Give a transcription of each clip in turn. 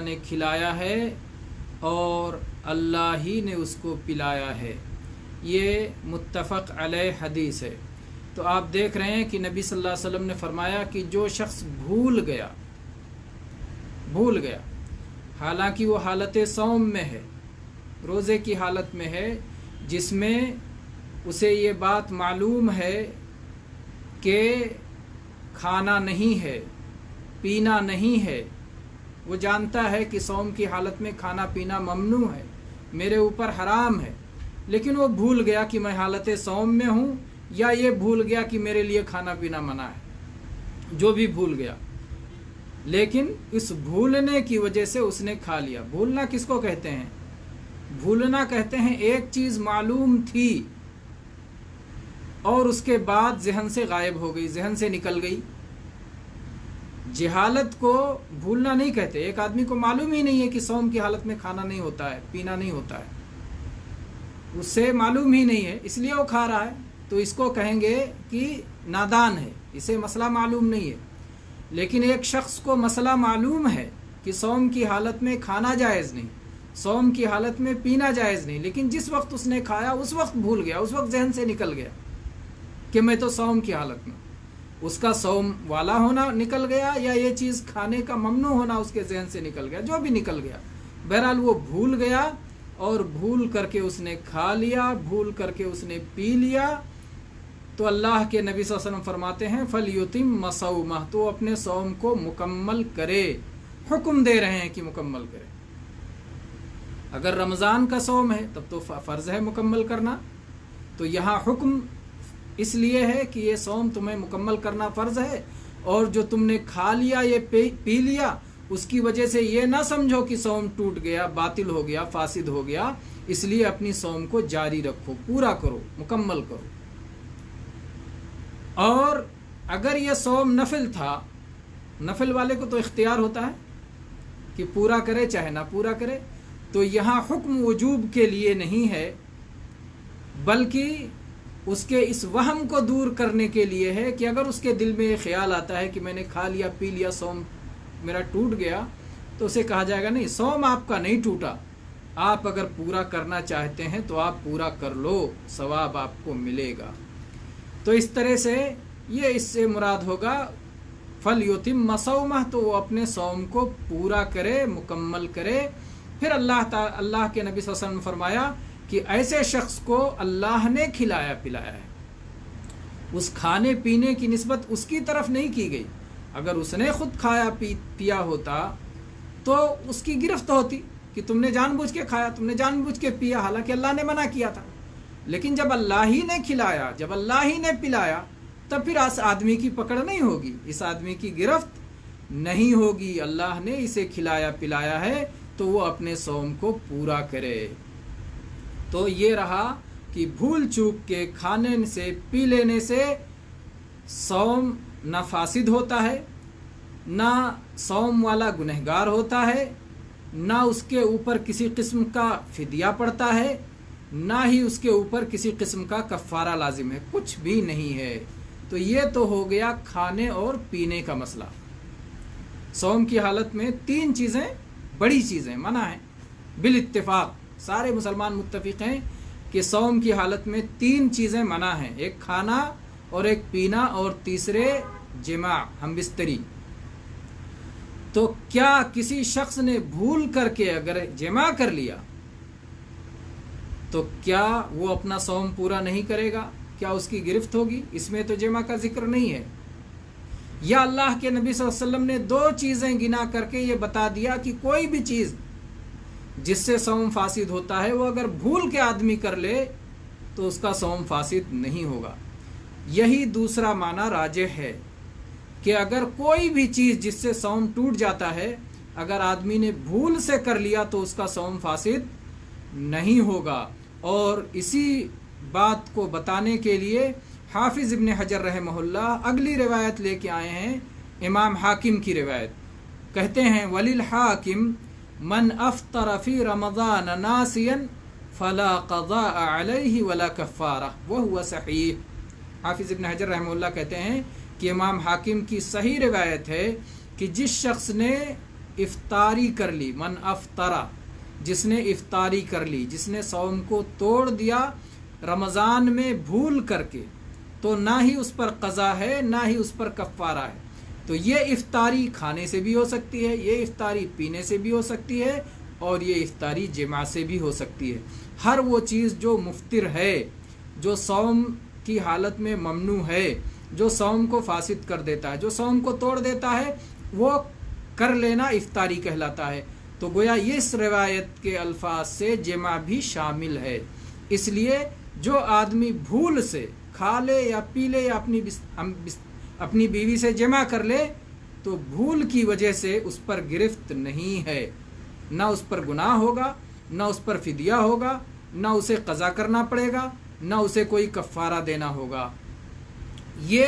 نے کھلایا ہے اور اللہ ہی نے اس کو پلایا ہے۔ یہ متفق علیہ حدیث ہے۔ تو آپ دیکھ رہے ہیں کہ نبی صلی اللہ علیہ وسلم نے فرمایا کہ جو شخص بھول گیا حالانکہ وہ حالت صوم میں ہے، روزے کی حالت میں ہے، جس میں اسے یہ بات معلوم ہے کہ کھانا نہیں ہے، پینا نہیں ہے، وہ جانتا ہے کہ صوم کی حالت میں کھانا پینا ممنوع ہے، میرے اوپر حرام ہے، لیکن وہ بھول گیا کہ میں حالت صوم میں ہوں، یا یہ بھول گیا کہ میرے لیے کھانا پینا منع ہے، جو بھی بھول گیا، لیکن اس بھولنے کی وجہ سے اس نے کھا لیا۔ بھولنا کس کو کہتے ہیں؟ بھولنا کہتے ہیں ایک چیز معلوم تھی اور اس کے بعد ذہن سے غائب ہو گئی، ذہن سے نکل گئی۔ جہالت کو بھولنا نہیں کہتے۔ ایک آدمی کو معلوم ہی نہیں ہے کہ صوم کی حالت میں کھانا نہیں ہوتا ہے، پینا نہیں ہوتا ہے، اس سے معلوم ہی نہیں ہے، اس لیے وہ کھا رہا ہے، تو اس کو کہیں گے کہ نادان ہے، اسے مسئلہ معلوم نہیں ہے۔ لیکن ایک شخص کو مسئلہ معلوم ہے کہ صوم کی حالت میں کھانا جائز نہیں، صوم کی حالت میں پینا جائز نہیں، لیکن جس وقت اس نے کھایا اس وقت بھول گیا، اس وقت ذہن سے نکل گیا کہ میں تو صوم کی حالت میں، اس کا صوم والا ہونا نکل گیا یا یہ چیز کھانے کا ممنوع ہونا اس کے ذہن سے نکل گیا، جو بھی نکل گیا، بہرحال وہ بھول گیا اور بھول کر کے اس نے کھا لیا، بھول کر کے اس نے پی لیا، تو اللہ کے نبی صلی اللہ علیہ وسلم فرماتے ہیں فَلْيُتِمَّ صَوْمَهُ، تو اپنے صوم کو مکمل کرے، حکم دے رہے ہیں کہ مکمل کرے۔ اگر رمضان کا صوم ہے تب تو فرض ہے مکمل کرنا، تو یہاں حکم اس لیے ہے کہ یہ صوم تمہیں مکمل کرنا فرض ہے، اور جو تم نے کھا لیا، یہ پی لیا، اس کی وجہ سے یہ نہ سمجھو کہ صوم ٹوٹ گیا، باطل ہو گیا، فاسد ہو گیا، اس لیے اپنی صوم کو جاری رکھو، پورا کرو، مکمل کرو۔ اور اگر یہ صوم نفل تھا، نفل والے کو تو اختیار ہوتا ہے کہ پورا کرے چاہے نہ پورا کرے، تو یہاں حکم وجوب کے لیے نہیں ہے، بلکہ اس کے اس وہم کو دور کرنے کے لیے ہے کہ اگر اس کے دل میں یہ خیال آتا ہے کہ میں نے کھا لیا پی لیا، صوم میرا ٹوٹ گیا، تو اسے کہا جائے گا نہیں، صوم آپ کا نہیں ٹوٹا، آپ اگر پورا کرنا چاہتے ہیں تو آپ پورا کر لو، ثواب آپ کو ملے گا۔ تو اس طرح سے یہ اس سے مراد ہوگا فَلْيُتِمَّ صَوْمَهُ، تو وہ اپنے صوم کو پورا کرے، مکمل کرے۔ پھر اللہ کے نبی صلی اللہ علیہ وسلم نے فرمایا کہ ایسے شخص کو اللہ نے کھلایا پلایا ہے، اس کھانے پینے کی نسبت اس کی طرف نہیں کی گئی، اگر اس نے خود کھایا پیا ہوتا تو اس کی گرفت ہوتی کہ تم نے جان بوجھ کے کھایا، تم نے جان بوجھ کے پیا، حالانکہ اللہ نے منع کیا تھا۔ لیکن جب اللہ ہی نے کھلایا، جب اللہ ہی نے پلایا، تب پھر اس آدمی کی پکڑ نہیں ہوگی، اس آدمی کی گرفت نہیں ہوگی، اللہ نے اسے کھلایا پلایا ہے تو وہ اپنے صوم کو پورا کرے۔ تو یہ رہا کہ بھول چوک کے کھانے سے پی لینے سے صوم نہ فاسد ہوتا ہے، نہ صوم والا گنہگار ہوتا ہے، نہ اس کے اوپر کسی قسم کا فدیہ پڑتا ہے، نہ ہی اس کے اوپر کسی قسم کا کفارہ لازم ہے، کچھ بھی نہیں ہے۔ تو یہ تو ہو گیا کھانے اور پینے کا مسئلہ۔ صوم کی حالت میں 3 چیزیں بڑی چیزیں منع ہیں، بالاتفاق سارے مسلمان متفق ہیں کہ صوم کی حالت میں 3 چیزیں منع ہیں، ایک کھانا اور ایک پینا اور تیسرے جماع، ہم بستری۔ تو کیا کسی شخص نے بھول کر کے اگر جماع کر لیا تو کیا وہ اپنا صوم پورا نہیں کرے گا؟ کیا اس کی گرفت ہوگی؟ اس میں تو جماع کا ذکر نہیں ہے۔ یا اللہ کے نبی صلی اللہ علیہ وسلم نے 2 چیزیں گنا کر کے یہ بتا دیا کہ کوئی بھی چیز جس سے صوم فاسد ہوتا ہے وہ اگر بھول کے آدمی کر لے تو اس کا صوم فاسد نہیں ہوگا۔ یہی دوسرا معنی راجح ہے کہ اگر کوئی بھی چیز جس سے صوم ٹوٹ جاتا ہے اگر آدمی نے بھول سے کر لیا تو اس کا صوم فاسد نہیں ہوگا۔ اور اسی بات کو بتانے کے لیے حافظ ابن حجر رحمہ اللہ اگلی روایت لے کے آئے ہیں، امام حاکم کی روایت، کہتے ہیں وَلِلْحَاكِمْ مَنْ أَفْطَرَ فِي رَمَضَانَ نَاسِيًا فَلَا قَضَاءَ عَلَيْهِ وَلَا كَفَّارَةٌ وَهُوَ صحیح۔ حافظ ابن حجر رحمہ اللہ کہتے ہیں کہ امام حاکم کی صحیح روایت ہے کہ جس شخص نے افطاری کر لی، من افطرا، جس نے افطاری کر لی، جس نے صوم کو توڑ دیا رمضان میں بھول کر کے، تو نہ ہی اس پر قضا ہے نہ ہی اس پر کفارہ ہے۔ تو یہ افطاری کھانے سے بھی ہو سکتی ہے، یہ افطاری پینے سے بھی ہو سکتی ہے، اور یہ افطاری جماع سے بھی ہو سکتی ہے۔ ہر وہ چیز جو مفطر ہے، جو صوم کی حالت میں ممنوع ہے، جو صوم کو فاسد کر دیتا ہے، جو صوم کو توڑ دیتا ہے، وہ کر لینا افطاری کہلاتا ہے۔ تو گویا اس روایت کے الفاظ سے جمع بھی شامل ہے۔ اس لیے جو آدمی بھول سے کھا لے یا پی لے یا اپنی بیوی سے جمع کر لے، تو بھول کی وجہ سے اس پر گرفت نہیں ہے، نہ اس پر گناہ ہوگا، نہ اس پر فدیہ ہوگا، نہ اسے قضا کرنا پڑے گا، نہ اسے کوئی کفارہ دینا ہوگا۔ یہ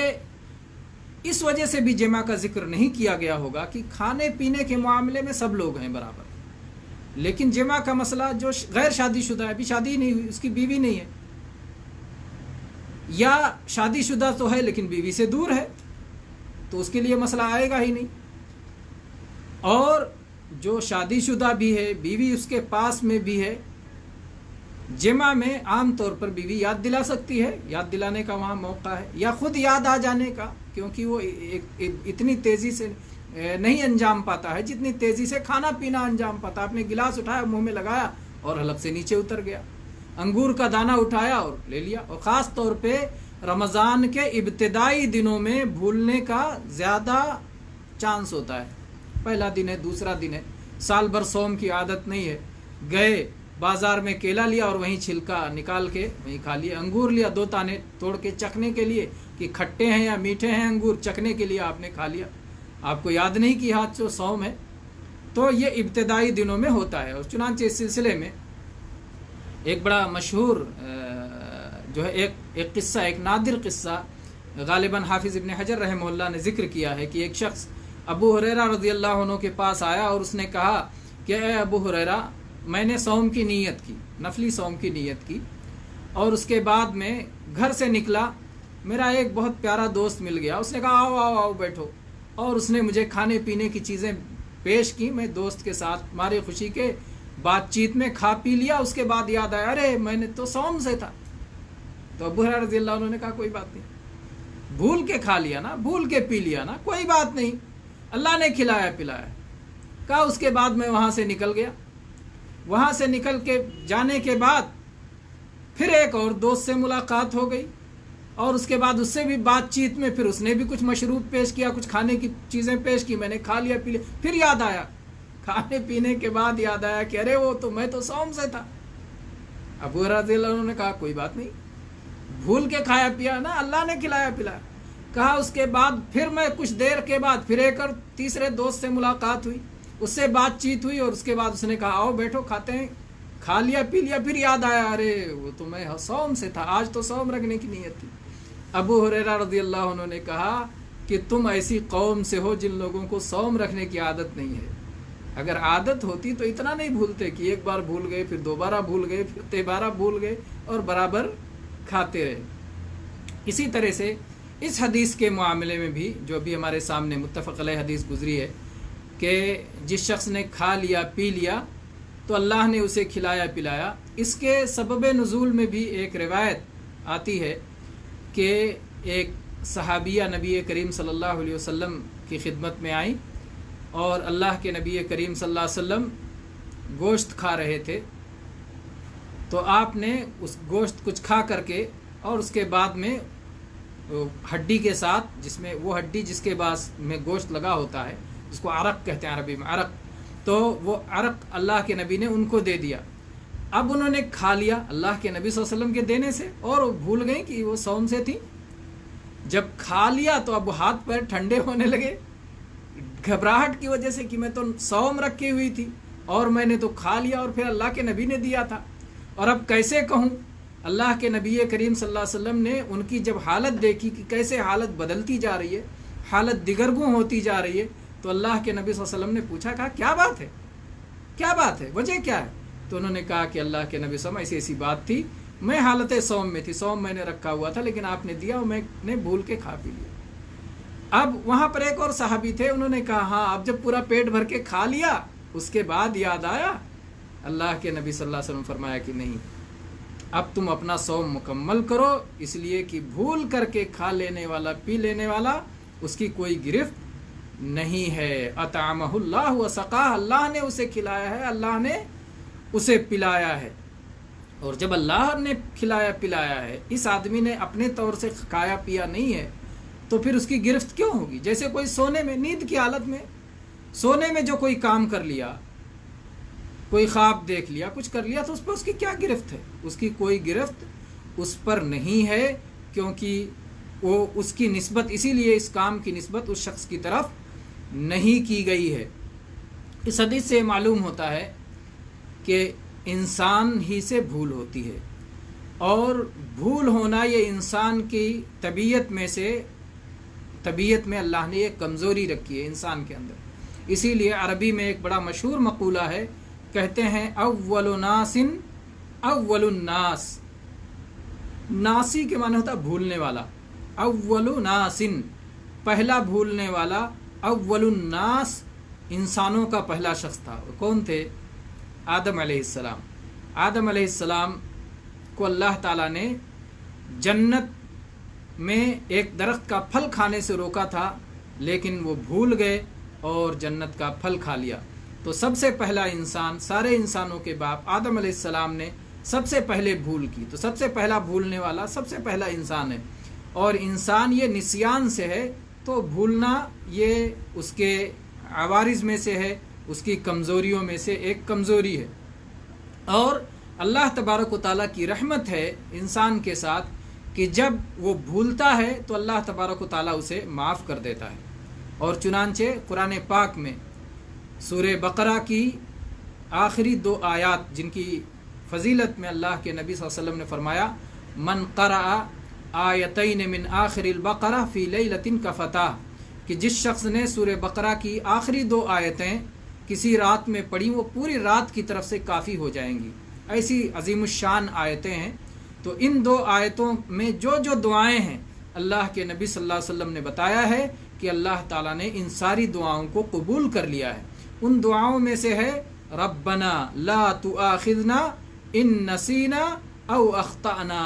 اس وجہ سے بھی جمع کا ذکر نہیں کیا گیا ہوگا کہ کھانے پینے کے معاملے میں سب لوگ ہیں برابر، لیکن جمع کا مسئلہ جو غیر شادی شدہ ہے، ابھی شادی نہیں ہوئی، اس کی بیوی نہیں ہے، یا شادی شدہ تو ہے لیکن بیوی سے دور ہے، تو اس کے لیے مسئلہ آئے گا ہی نہیں۔ اور جو شادی شدہ بھی ہے، بیوی اس کے پاس میں بھی ہے، جمع میں عام طور پر بیوی یاد دلا سکتی ہے، یاد دلانے کا وہاں موقع ہے، یا خود یاد آ جانے کا، کیونکہ وہ اتنی تیزی سے نہیں انجام پاتا ہے جتنی تیزی سے کھانا پینا انجام پاتا۔ آپ نے گلاس اٹھایا، منہ میں لگایا اور حلق سے نیچے اتر گیا، انگور کا دانہ اٹھایا اور لے لیا۔ اور خاص طور پہ رمضان کے ابتدائی دنوں میں بھولنے کا زیادہ چانس ہوتا ہے۔ پہلا دن ہے، دوسرا دن ہے، سال بھر صوم کی عادت نہیں ہے، گئے بازار میں کیلا لیا اور وہیں چھلکا نکال کے وہیں کھا لیا، انگور لیا دو تانے توڑ کے چکھنے کے لیے کہ کھٹے ہیں یا میٹھے ہیں انگور، چکھنے کے لیے آپ نے کھا لیا، آپ کو یاد نہیں کہ ہاتھ سے صوم ہے۔ تو یہ ابتدائی دنوں میں ہوتا ہے۔ اور چنانچہ اس سلسلے میں ایک بڑا مشہور جو ہے ایک قصہ، ایک نادر قصہ غالباً حافظ ابن حجر رحمہ اللہ نے ذکر کیا ہے کہ ایک شخص ابو ہریرہ رضی اللہ عنہ کے پاس آیا اور اس نے کہا کہ اے ابو ہریرہ، میں نے صوم کی نیت کی، نفلی صوم کی نیت کی، اور اس کے بعد میں گھر سے نکلا، میرا ایک بہت پیارا دوست مل گیا، اس نے کہا آؤ آؤ آؤ بیٹھو، اور اس نے مجھے کھانے پینے کی چیزیں پیش کی، میں دوست کے ساتھ ہماری خوشی کے بات چیت میں کھا پی لیا، اس کے بعد یاد آیا ارے میں نے تو صوم سے تھا۔ تو ابو ہریرہ رضی اللہ عنہ نے کہا کوئی بات نہیں، بھول کے کھا لیا نا، بھول کے پی لیا نا، کوئی بات نہیں، اللہ نے کھلایا پلایا۔ کہا اس کے بعد میں وہاں سے نکل گیا، وہاں سے نکل کے جانے کے بعد پھر ایک اور دوست سے ملاقات ہو گئی، اور اس کے بعد اس سے بھی بات چیت میں پھر اس نے بھی کچھ مشروب پیش کیا، کچھ کھانے کی چیزیں پیش کی، میں نے کھا لیا پی لیا، پھر یاد آیا، کھانے پینے کے بعد یاد آیا کہ ارے وہ تو میں تو صوم سے تھا۔ ابو ہریرہ رضی اللہ عنہ نے کہا کوئی بات نہیں، بھول کے کھایا پیا نا، اللہ نے کھلایا پلایا۔ کہا اس کے بعد پھر میں کچھ دیر کے بعد پھر ایک اور تیسرے دوست سے ملاقات ہوئی، اس سے بات چیت ہوئی، اور اس کے بعد اس نے کہا آؤ بیٹھو کھاتے ہیں، کھا لیا پی لیا، پھر یاد آیا ارے وہ تو میں صوم سے تھا، آج تو صوم رکھنے کی نیت تھی۔ ابو ہریرہ رضی اللہ عنہ نے کہا کہ تم ایسی قوم سے ہو جن لوگوں کو صوم رکھنے کی عادت نہیں ہے، اگر عادت ہوتی تو اتنا نہیں بھولتے کہ ایک بار بھول گئے، پھر دوبارہ بھول گئے، پھر تیبارہ بھول گئے، اور برابر کھاتے رہے۔ اسی طرح سے اس حدیث کے معاملے میں بھی جو ابھی ہمارے سامنے متفق علیہ حدیث گزری ہے کہ جس شخص نے کھا لیا پی لیا تو اللہ نے اسے کھلایا پلایا، اس کے سبب نزول میں بھی ایک روایت آتی ہے کہ ایک صحابیہ نبی کریم صلی اللہ علیہ وسلم کی خدمت میں آئیں، اور اللہ کے نبی کریم صلی اللہ علیہ وسلم گوشت کھا رہے تھے، تو آپ نے اس گوشت کچھ کھا کر کے اور اس کے بعد میں ہڈی کے ساتھ، جس میں وہ ہڈی جس کے بعد میں گوشت لگا ہوتا ہے جس کو عرق کہتے ہیں عربی میں، عرق، تو وہ عرق اللہ کے نبی نے ان کو دے دیا۔ اب انہوں نے کھا لیا اللہ کے نبی صلی اللہ علیہ وسلم کے دینے سے، اور وہ بھول گئیں کہ وہ صوم سے تھی۔ جب کھا لیا تو اب ہاتھ پیر ٹھنڈے ہونے لگے گھبراہٹ کی وجہ سے کہ میں تو صوم رکھی ہوئی تھی اور میں نے تو کھا لیا اور پھر اللہ کے نبی نے دیا تھا، اور اب کیسے کہوں۔ اللہ کے نبی کریم صلی اللہ علیہ وسلم نے ان کی جب حالت دیکھی کہ کیسے حالت بدلتی جا رہی ہے، حالت دگرگوں ہوتی جا رہی ہے، تو اللہ کے نبی صلی اللہ علیہ وسلم نے پوچھا، کہا کیا بات ہے، کیا بات ہے، وجہ کیا ہے؟ تو انہوں نے کہا کہ اللہ کے نبی صلی اللہ علیہ وسلم ایسی بات تھی، میں حالت صوم میں تھی، صوم میں نے رکھا ہوا تھا، لیکن آپ نے دیا اور میں نے بھول کے کھا پی لیا۔ اب وہاں پر ایک اور صحابی تھے، انہوں نے کہا ہاں اب جب پورا پیٹ بھر کے کھا لیا اس کے بعد یاد آیا؟ اللہ کے نبی صلی اللہ علیہ وسلم فرمایا کہ نہیں، اب تم اپنا صوم مکمل کرو، اس لیے کہ بھول کر کے کھا لینے والا پی لینے والا اس کی کوئی گرفت نہیں ہے۔ اطعمہ اللہ وسقاہ، اللہ نے اسے کھلایا ہے، اللہ نے اسے پلایا ہے۔ اور جب اللہ نے کھلایا پلایا ہے، اس آدمی نے اپنے طور سے کھایا پیا نہیں ہے، تو پھر اس کی گرفت کیوں ہوگی؟ جیسے کوئی سونے میں، نیند کی حالت میں سونے میں جو کوئی کام کر لیا، کوئی خواب دیکھ لیا، کچھ کر لیا، تو اس پر اس کی کیا گرفت ہے؟ اس کی کوئی گرفت اس پر نہیں ہے، کیونکہ وہ اس کی نسبت، اسی لیے اس کام کی نسبت اس شخص کی طرف نہیں کی گئی ہے۔ اس حدیث سے معلوم ہوتا ہے کہ انسان ہی سے بھول ہوتی ہے، اور بھول ہونا یہ انسان کی طبیعت میں اللہ نے یہ کمزوری رکھی ہے انسان کے اندر۔ اسی لیے عربی میں ایک بڑا مشہور مقولہ ہے، کہتے ہیں اول ناس اول الناس، ناسی کے معنی ہوتا ہے بھولنے والا، اول ناس پہلا بھولنے والا، اول الناس انسانوں کا پہلا شخص تھا۔ کون تھے؟ آدم علیہ السلام۔ آدم علیہ السلام کو اللہ تعالیٰ نے جنت میں ایک درخت کا پھل کھانے سے روکا تھا، لیکن وہ بھول گئے اور جنت کا پھل کھا لیا۔ تو سب سے پہلا انسان، سارے انسانوں کے باپ آدم علیہ السلام نے سب سے پہلے بھول کی، تو سب سے پہلا بھولنے والا سب سے پہلا انسان ہے۔ اور انسان یہ نسیان سے ہے، تو بھولنا یہ اس کے عوارض میں سے ہے، اس کی کمزوریوں میں سے ایک کمزوری ہے۔ اور اللہ تبارک و تعالیٰ کی رحمت ہے انسان کے ساتھ کہ جب وہ بھولتا ہے تو اللہ تبارک و تعالیٰ اسے معاف کر دیتا ہے۔ اور چنانچہ قرآن پاک میں سورہ بقرہ کی آخری 2 آیات، جن کی فضیلت میں اللہ کے نبی صلی اللہ علیہ وسلم نے فرمایا من قرأ آیتین من آخر البقرہ فی لیلۃ کفتہ، کہ جس شخص نے سورہ بقرہ کی آخری 2 آیتیں کسی رات میں پڑھی، وہ پوری رات کی طرف سے کافی ہو جائیں گی۔ ایسی عظیم الشان آیتیں ہیں۔ تو ان 2 آیتوں میں جو جو دعائیں ہیں اللہ کے نبی صلی اللہ علیہ وسلم نے بتایا ہے کہ اللہ تعالیٰ نے ان ساری دعاؤں کو قبول کر لیا ہے۔ ان دعاؤں میں سے ہے ربنا لا تؤاخذنا ان نسینا او اخطأنا،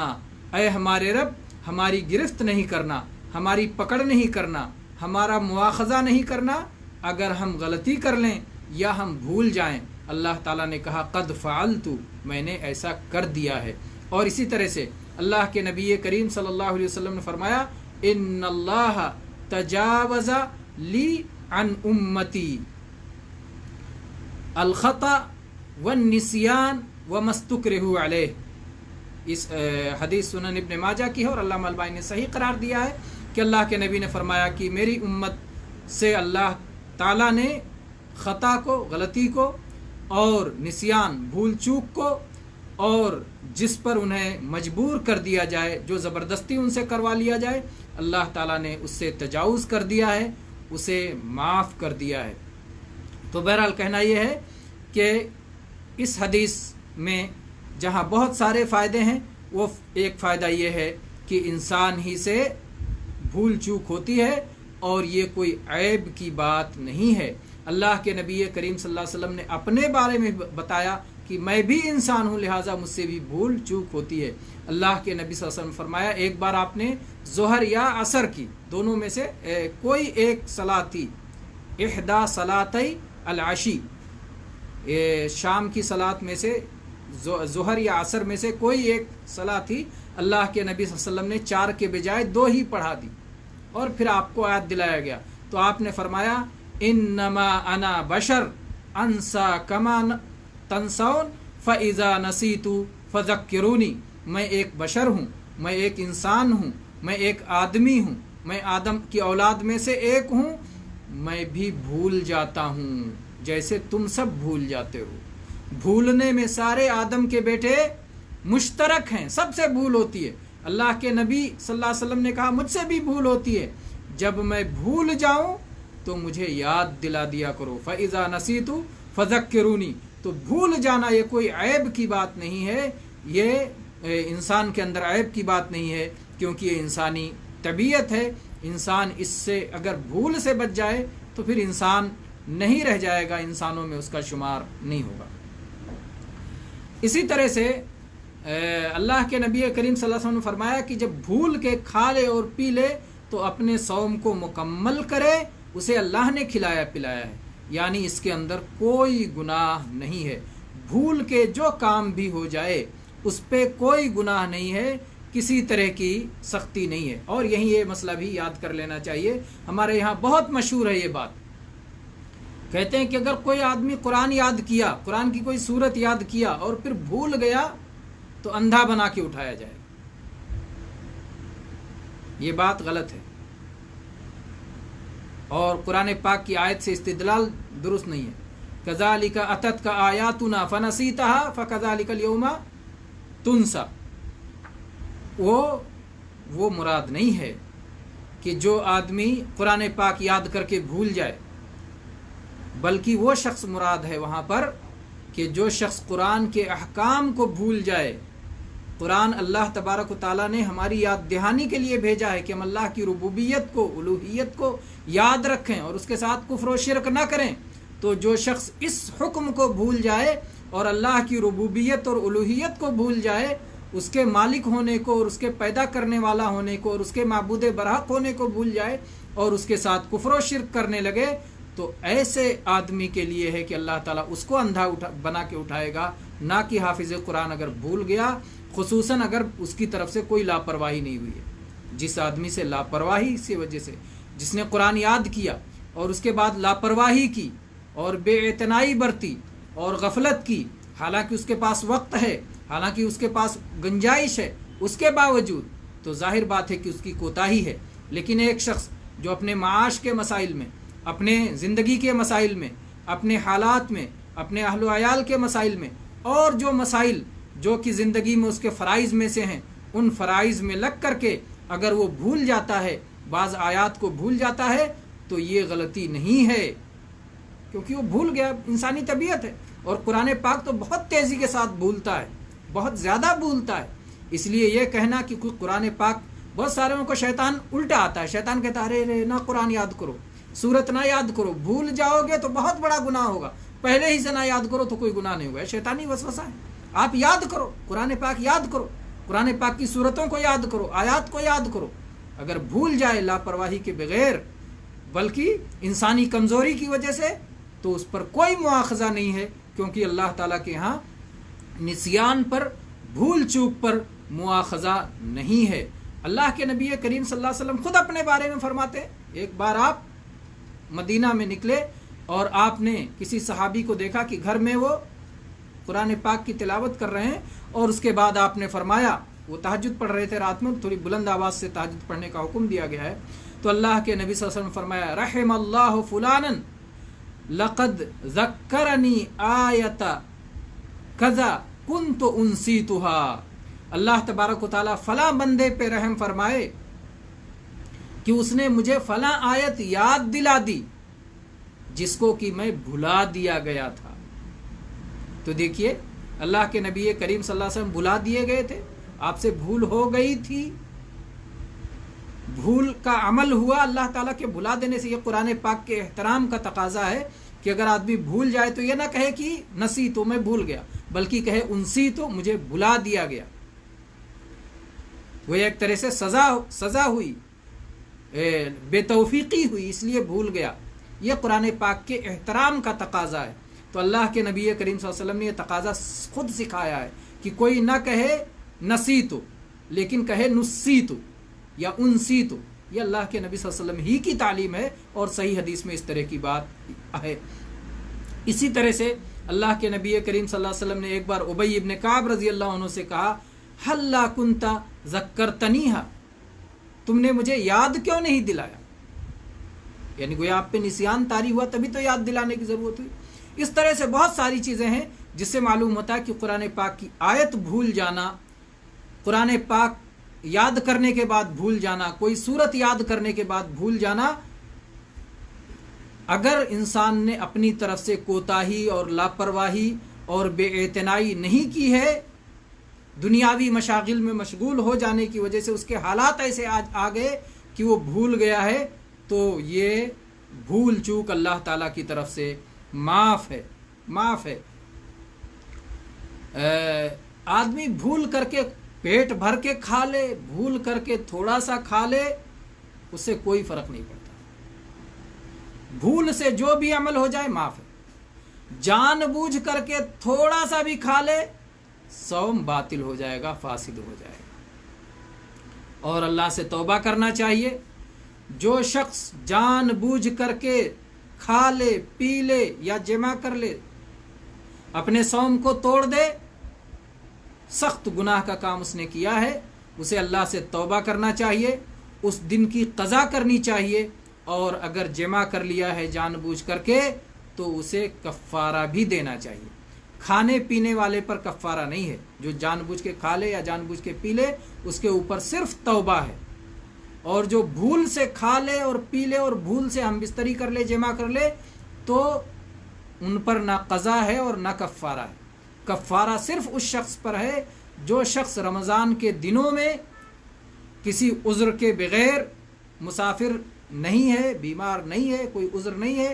اے ہمارے رب ہماری گرفت نہیں کرنا، ہماری پکڑ نہیں کرنا، ہمارا مواخذہ نہیں کرنا اگر ہم غلطی کر لیں یا ہم بھول جائیں۔ اللہ تعالیٰ نے کہا قد فعلت، میں نے ایسا کر دیا ہے۔ اور اسی طرح سے اللہ کے نبی کریم صلی اللہ علیہ وسلم نے فرمایا ان اللہ تجاوز لی عن امتی الخطأ والنسیان وما استکرہوا علیہ۔ اس حدیث سنن ابن ماجہ کی ہے اور علامہ البانی نے صحیح قرار دیا ہے کہ اللہ کے نبی نے فرمایا کہ میری امت سے اللہ تعالیٰ نے خطا کو، غلطی کو، اور نسیان بھول چوک کو، اور جس پر انہیں مجبور کر دیا جائے، جو زبردستی ان سے کروا لیا جائے، اللہ تعالیٰ نے اس سے تجاوز کر دیا ہے، اسے معاف کر دیا ہے۔ تو بہرحال کہنا یہ ہے کہ اس حدیث میں جہاں بہت سارے فائدے ہیں، وہ ایک فائدہ یہ ہے کہ انسان ہی سے بھول چوک ہوتی ہے اور یہ کوئی عیب کی بات نہیں ہے۔ اللہ کے نبی کریم صلی اللہ علیہ وسلم نے اپنے بارے میں بتایا کہ میں بھی انسان ہوں، لہٰذا مجھ سے بھی بھول چوک ہوتی ہے۔ اللہ کے نبی صلی اللہ علیہ وسلم فرمایا ایک بار آپ نے ظہر یا عصر کی، دونوں میں سے کوئی ایک صلاۃ تھی، احدی صلاتي العشی، شام کی صلاۃ میں سے ظہر یا عصر میں سے کوئی ایک صلاۃ تھی، اللہ کے نبی صلی اللہ علیہ وسلم نے 4 کے بجائے 2 ہی پڑھا دی، اور پھر آپ کو یاد دلایا گیا تو آپ نے فرمایا انما انا بشر انسا کما تنسون فاذا نسیت فذکرونی، میں ایک بشر ہوں، میں ایک انسان ہوں، میں ایک آدمی ہوں، میں آدم کی اولاد میں سے ایک ہوں، میں بھی بھول جاتا ہوں جیسے تم سب بھول جاتے ہو۔ بھولنے میں سارے آدم کے بیٹے مشترک ہیں، سب سے بھول ہوتی ہے۔ اللہ کے نبی صلی اللہ علیہ وسلم نے کہا مجھ سے بھی بھول ہوتی ہے، جب میں بھول جاؤں تو مجھے یاد دلا دیا کرو، فَإِذَا نَسِيتُ فَذَكِّرُونِي۔ تو بھول جانا یہ کوئی عیب کی بات نہیں ہے، یہ انسان کے اندر عیب کی بات نہیں ہے، کیونکہ یہ انسانی طبیعت ہے انسان اس سے اگر بھول سے بچ جائے تو پھر انسان نہیں رہ جائے گا، انسانوں میں اس کا شمار نہیں ہوگا۔ اسی طرح سے اللہ کے نبی کریم صلی اللہ علیہ وسلم نے فرمایا کہ جب بھول کے کھا لے اور پی لے تو اپنے صوم کو مکمل کرے، اسے اللہ نے کھلایا پلایا ہے، یعنی اس کے اندر کوئی گناہ نہیں ہے۔ بھول کے جو کام بھی ہو جائے اس پہ کوئی گناہ نہیں ہے، کسی طرح کی سختی نہیں ہے۔ اور یہی یہ مسئلہ بھی یاد کر لینا چاہیے، ہمارے یہاں بہت مشہور ہے یہ بات، کہتے ہیں کہ اگر کوئی آدمی قرآن یاد کیا، قرآن کی کوئی سورت یاد کیا اور پھر بھول گیا تو اندھا بنا کے اٹھایا جائے۔ یہ بات غلط ہے، اور قرآن پاک کی آیت سے استدلال درست نہیں ہے۔ کذالک اتتک آیاتنا فنسیتها فکذالک اليوم تنسا، وہ مراد نہیں ہے کہ جو آدمی قرآن پاک یاد کر کے بھول جائے، بلکہ وہ شخص مراد ہے وہاں پر کہ جو شخص قرآن کے احکام کو بھول جائے۔ قرآن اللہ تبارک و تعالیٰ نے ہماری یاد دہانی کے لیے بھیجا ہے کہ ہم اللہ کی ربوبیت کو، الوہیت کو یاد رکھیں اور اس کے ساتھ کفر و شرک نہ کریں۔ تو جو شخص اس حکم کو بھول جائے اور اللہ کی ربوبیت اور الوہیت کو بھول جائے، اس کے مالک ہونے کو اور اس کے پیدا کرنے والا ہونے کو اور اس کے معبود برحق ہونے کو بھول جائے اور اس کے ساتھ کفر و شرک کرنے لگے، تو ایسے آدمی کے لیے ہے کہ اللہ تعالیٰ اس کو اندھا بنا کے اٹھائے گا، نہ کہ حافظ قرآن اگر بھول گیا، خصوصاً اگر اس کی طرف سے کوئی لاپرواہی نہیں ہوئی ہے۔ جس آدمی سے لاپرواہی کی وجہ سے، جس نے قرآن یاد کیا اور اس کے بعد لاپرواہی کی اور بے اعتنائی برتی اور غفلت کی، حالانکہ اس کے پاس وقت ہے، حالانکہ اس کے پاس گنجائش ہے، اس کے باوجود تو ظاہر بات ہے کہ اس کی کوتاہی ہے۔ لیکن ایک شخص جو اپنے معاش کے مسائل میں، اپنے زندگی کے مسائل میں، اپنے حالات میں، اپنے اہل و عیال کے مسائل میں، اور جو مسائل جو کہ زندگی میں اس کے فرائض میں سے ہیں، ان فرائض میں لگ کر کے اگر وہ بھول جاتا ہے، بعض آیات کو بھول جاتا ہے، تو یہ غلطی نہیں ہے، کیونکہ وہ بھول گیا، انسانی طبیعت ہے۔ اور قرآن پاک تو بہت تیزی کے ساتھ بھولتا ہے، بہت زیادہ بھولتا ہے۔ اس لیے یہ کہنا کہ کوئی قرآن پاک، بہت سارے کو شیطان الٹا آتا ہے، شیطان کہتا ہے ارے نہ قرآن یاد کرو، سورت نہ یاد کرو، بھول جاؤ گے تو بہت بڑا گناہ ہوگا، پہلے ہی سے نہ یاد کرو تو کوئی گناہ نہیں ہوگا۔ شیطانی وسوسہ ہے، آپ یاد کرو، قرآن پاک یاد کرو، قرآن پاک کی سورتوں کو یاد کرو، آیات کو یاد کرو۔ اگر بھول جائے لاپرواہی کے بغیر، بلکہ انسانی کمزوری کی وجہ سے، تو اس پر کوئی مواخذہ نہیں ہے، کیونکہ اللہ تعالیٰ کے ہاں نسیان پر، بھول چوک پر مواخذہ نہیں ہے۔ اللہ کے نبی کریم صلی اللہ علیہ وسلم خود اپنے بارے میں فرماتے، ایک بار آپ مدینہ میں نکلے اور آپ نے کسی صحابی کو دیکھا کہ گھر میں وہ قرآن پاک کی تلاوت کر رہے ہیں، اور اس کے بعد آپ نے فرمایا، وہ تہجد پڑھ رہے تھے رات میں، تھوڑی بلند آواز سے تہجد پڑھنے کا حکم دیا گیا ہے، تو اللہ کے نبی صلی اللہ علیہ وسلم نے فرمایا رحم اللہ فلانا لقد ذکرنی آیت کذا کنت انسیتها۔ اللہ تبارک و تعالیٰ فلاں بندے پہ رحم فرمائے کہ اس نے مجھے فلاں آیت یاد دلا دی جس کو کہ میں بھلا دیا گیا تھا۔ تو دیکھیے، اللہ کے نبی کریم صلی اللہ علیہ وسلم بھلا دیے گئے تھے، آپ سے بھول ہو گئی تھی، بھول کا عمل ہوا اللہ تعالیٰ کے بھلا دینے سے۔ یہ قرآن پاک کے احترام کا تقاضا ہے کہ اگر آدمی بھول جائے تو یہ نہ کہے کہ نسی تو میں بھول گیا، بلکہ کہے انسی تو مجھے بھلا دیا گیا۔ وہ ایک طرح سے سزا ہوئی، بے توفیقی ہوئی، اس لیے بھول گیا۔ یہ قرآن پاک کے احترام کا تقاضا ہے۔ تو اللہ کے نبی کریم صلی اللہ علیہ وسلم نے یہ تقاضا خود سکھایا ہے کہ کوئی نہ کہے نسی تو، لیکن کہے نسی تو یا انسی تو۔ یہ اللہ کے نبی صلی اللہ علیہ وسلم ہی کی تعلیم ہے، اور صحیح حدیث میں اس طرح کی بات ہے۔ اسی طرح سے اللہ کے نبی کریم صلی اللہ علیہ وسلم نے ایک بار ابی ابن کعب رضی اللہ عنہ سے کہا ہلا کنت ذکرتنیھا، تم نے مجھے یاد کیوں نہیں دلایا؟ یعنی کوئی آپ پہ نسیان طاری ہوا تبھی تو یاد دلانے کی ضرورت ہوئی۔ اس طرح سے بہت ساری چیزیں ہیں جس سے معلوم ہوتا ہے کہ قرآن پاک کی آیت بھول جانا، قرآن پاک یاد کرنے کے بعد بھول جانا، کوئی سورت یاد کرنے کے بعد بھول جانا، اگر انسان نے اپنی طرف سے کوتاہی اور لاپرواہی اور بے اعتنائی نہیں کی ہے، دنیاوی مشاغل میں مشغول ہو جانے کی وجہ سے اس کے حالات ایسے آ گئے کہ وہ بھول گیا ہے تو یہ بھول چوک اللہ تعالیٰ کی طرف سے معاف ہے. آدمی بھول کر کے پیٹ بھر کے کھا لے، بھول کر کے تھوڑا سا کھا لے، اس سے کوئی فرق نہیں پڑتا. بھول سے جو بھی عمل ہو جائے معاف ہے. جان بوجھ کر کے تھوڑا سا بھی کھا لے، صوم باطل ہو جائے گا، فاسد ہو جائے گا. اور اللہ سے توبہ کرنا چاہیے. جو شخص جان بوجھ کر کے کھا لے، پی لے یا جمع کر لے، اپنے صوم کو توڑ دے، سخت گناہ کا کام اس نے کیا ہے. اسے اللہ سے توبہ کرنا چاہیے، اس دن کی قضا کرنی چاہیے، اور اگر جمع کر لیا ہے جان بوجھ کر کے تو اسے کفارہ بھی دینا چاہیے. کھانے پینے والے پر کفارہ نہیں ہے. جو جان بوجھ کے کھا لے یا جان بوجھ کے پی لے، اس کے اوپر صرف توبہ ہے. اور جو بھول سے کھا لے اور پی لے اور بھول سے ہم بستری کر لے، جمع کر لے، تو ان پر نہ قضا ہے اور نہ کفارہ ہے. کفارہ صرف اس شخص پر ہے جو شخص رمضان کے دنوں میں کسی عذر کے بغیر، مسافر نہیں ہے، بیمار نہیں ہے، کوئی عذر نہیں ہے،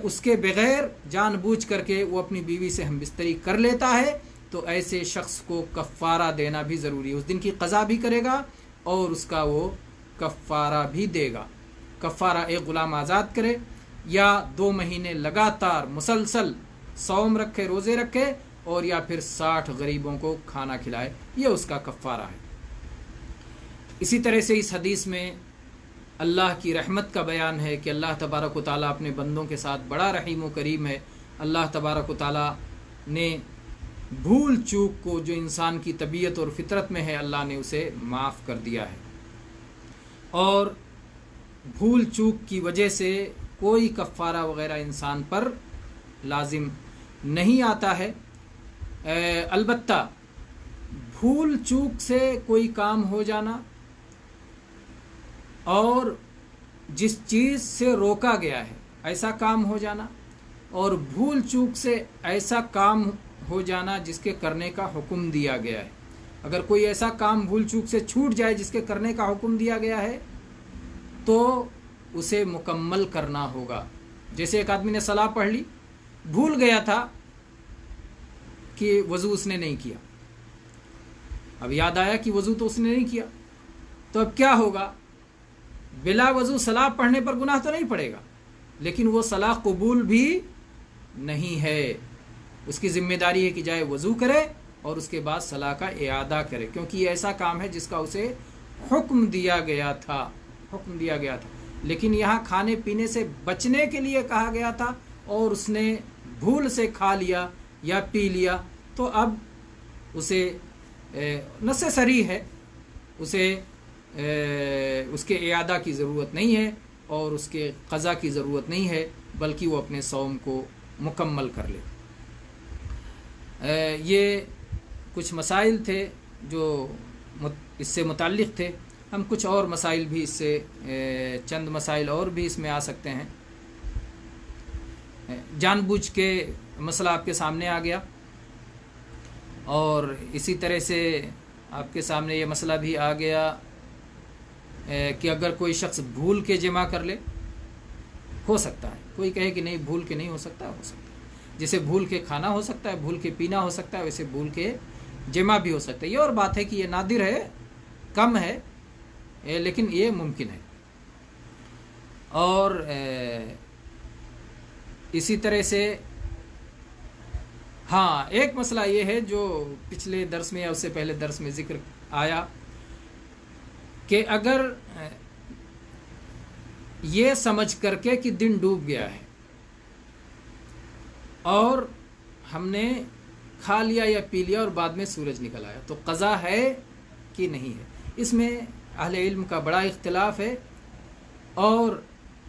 اس کے بغیر جان بوجھ کر کے وہ اپنی بیوی سے ہم بستری کر لیتا ہے، تو ایسے شخص کو کفارہ دینا بھی ضروری ہے. اس دن کی قضا بھی کرے گا اور اس کا وہ کفارہ بھی دے گا. کفارہ ایک غلام آزاد کرے، یا 2 مہینے لگاتار مسلسل صوم رکھے، روزے رکھے، اور یا پھر 60 غریبوں کو کھانا کھلائے، یہ اس کا کفارہ ہے. اسی طرح سے اس حدیث میں اللہ کی رحمت کا بیان ہے کہ اللہ تبارک و تعالیٰ اپنے بندوں کے ساتھ بڑا رحیم و کریم ہے. اللہ تبارک و تعالیٰ نے بھول چوک کو جو انسان کی طبیعت اور فطرت میں ہے، اللہ نے اسے معاف کر دیا ہے. اور بھول چوک کی وجہ سے کوئی کفارہ وغیرہ انسان پر لازم نہیں آتا ہے. البتہ بھول چوک سے کوئی کام ہو جانا اور جس چیز سے روکا گیا ہے ایسا کام ہو جانا، اور بھول چوک سے ایسا کام ہو جانا جس کے کرنے کا حکم دیا گیا ہے. اگر کوئی ایسا کام بھول چوک سے چھوٹ جائے جس کے کرنے کا حکم دیا گیا ہے تو اسے مکمل کرنا ہوگا. جیسے ایک آدمی نے صلاح پڑھ لی، بھول گیا تھا کہ وضو اس نے نہیں کیا، اب یاد آیا کہ وضو تو اس نے نہیں کیا، تو اب کیا ہوگا؟ بلا وضو صلاح پڑھنے پر گناہ تو نہیں پڑے گا، لیکن وہ صلاح قبول بھی نہیں ہے. اس کی ذمہ داری ہے کہ جائے وضو کرے اور اس کے بعد صلاح کا اعادہ کرے، کیونکہ یہ ایسا کام ہے جس کا اسے حکم دیا گیا تھا. لیکن یہاں کھانے پینے سے بچنے کے لیے کہا گیا تھا اور اس نے بھول سے کھا لیا یا پی لیا، تو اب اسے نص صریح ہے، اسے اس کے اعادہ کی ضرورت نہیں ہے اور اس کے قضا کی ضرورت نہیں ہے، بلکہ وہ اپنے صوم کو مکمل کر لے. یہ کچھ مسائل تھے جو اس سے متعلق تھے. ہم کچھ اور مسائل بھی اس سے چند مسائل اور بھی اس میں آ سکتے ہیں. جان بوجھ کے مسئلہ آپ کے سامنے آ گیا، اور اسی طرح سے آپ کے سامنے یہ مسئلہ بھی آ گیا کہ اگر کوئی شخص بھول کے جمع کر لے، ہو سکتا ہے. کوئی کہے کہ نہیں بھول کے نہیں ہو سکتا، ہو سکتا ہے. جیسے بھول کے کھانا ہو سکتا ہے، بھول کے پینا ہو سکتا ہے، ویسے بھول کے جمع بھی ہو سکتا ہے. یہ اور بات ہے کہ یہ نادر ہے، کم ہے، لیکن یہ ممکن ہے. اور اسی طرح سے ہاں ایک مسئلہ یہ ہے جو پچھلے درس میں یا اس سے پہلے درس میں ذکر آیا کہ اگر یہ سمجھ کر کے کہ دن ڈوب گیا ہے اور ہم نے کھا لیا یا پی لیا اور بعد میں سورج نکل آیا، تو قضا ہے کہ نہیں ہے. اس میں اہل علم کا بڑا اختلاف ہے، اور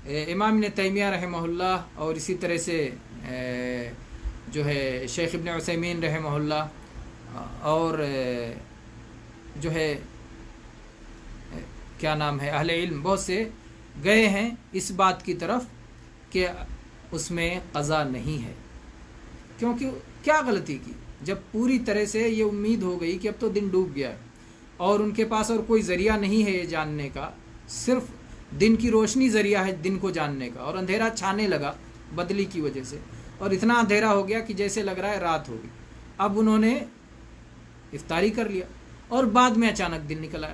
امام ابن تیمیہ رحمہ اللہ اور اسی طرح سے جو ہے شیخ ابن عثیمین رحمہ اللہ اور جو ہے کیا نام ہے اہل علم بہت سے گئے ہیں اس بات کی طرف کہ اس میں قضا نہیں ہے. کیونکہ کیا غلطی کی؟ جب پوری طرح سے یہ امید ہو گئی کہ اب تو دن ڈوب گیا ہے اور ان کے پاس اور کوئی ذریعہ نہیں ہے یہ جاننے کا، صرف دن کی روشنی ذریعہ ہے دن کو جاننے کا، اور اندھیرا چھانے لگا بدلی کی وجہ سے، اور اتنا اندھیرا ہو گیا کہ جیسے لگ رہا ہے رات ہوگی۔ اب انہوں نے افطاری کر لیا اور بعد میں اچانک دن نکل آیا۔